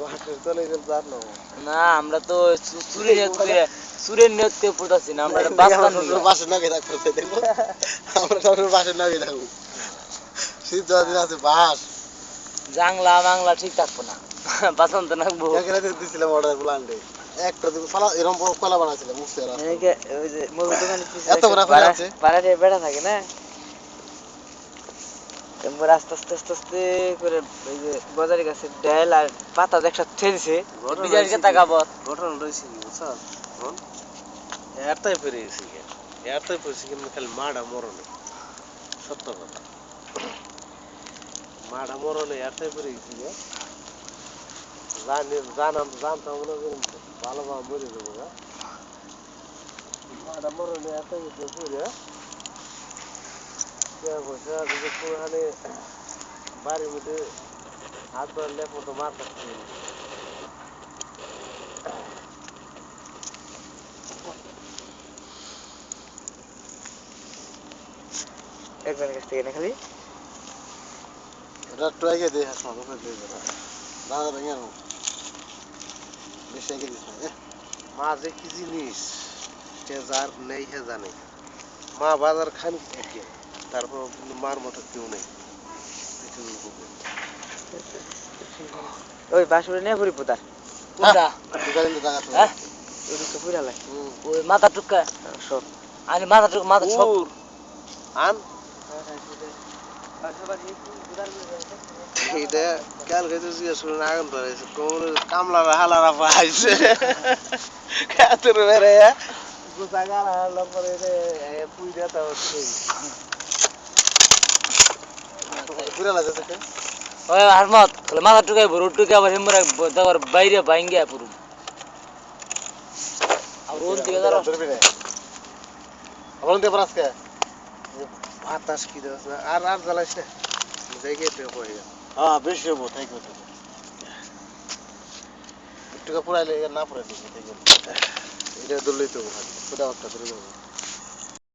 বাসের চলে গেল জানো না আমরা তো সুরের নিয়তে পড়তাছি না আমরা বাসটা নিয়ে বাসের নাকি থাকতে দেখো আমরা সব বাসের নাকি থাকবো শীত দিন আছে বাস জাংলা বাংলা ঠিক থাকবো না বাসন্ত নাকবো এখানে দিছিলাম অর্ডার প্ল্যান্টে একটা দিন ফালা এরকম বড় কলা বানাইছিলাম মুখে এদিকে ওই যে মুরগির দোকানের পিছনে এত বড় করে আছে পাড়াতে বেড়া থাকে না এরপর আস্তে আস্তে আস্তে আস্তে করে ওই যে বাজারের কাছে ডাল আর পাতা একসাথে ছেড়েছে বিজারিকে তাকাবো ঘটনা রয়েছে কি বুঝছো এরটাই পেরেছি এরটাই পেরেছি কিন্তু খালি মাডা মরণে সত্য কথা মাডা মরণে এরটাই পেরেছি জানতাম মনে করুন ভালোভাবে মরে যাবো না মাডা মরণে এরটাই পড়ে পয়সা যদি পুরোখানে বাড়ির মধ্যে হাত ধরলে মতো মার কাটতে একজনের কাছ থেকে না খালি এটা ট্রাইকে দিয়ে হাস মাগো ফেলে দিয়ে দাও দাদা ভেঙে নাও বেশি এগিয়ে দিস না মা যে কি জিনিস সে যার নেই হে জানে মা বাজার খান একে তারপর মার মতো কেউ নেই ওই বাসুরে নিয়ে ঘুরি পোতা কোনটা দোকানে জায়গা তো হ্যাঁ ওই তো পুরা লাই ওই মাথা টুকা সব আনি মাথা টুকা মাথা সব আন এইটা কালকে তো জিজ্ঞেস করুন আগুন ধরেছে কোমর কামলারা হালারা পাইছে কাতর বেড়ে গোসা গালা হালা পরে পুই দেতা হচ্ছে পুরা লাগছে কে ওই আরমত মাথা টুকাই ভরু টুকা আবার হেমরা তারপর বাইরে ভাঙ্গিয়া পুরো আর ওন দিকে দাঁড়া বলুন তো আজকে বাতাস কি দেওয়া আর আর জ্বালাইস না যাই গিয়ে পড়ে গেল হ্যাঁ বেশি হবো তাই কথা একটু পুরাইলে না পুরাইলে এটা ধরলেই তো খুদা একটা ধরে যাবো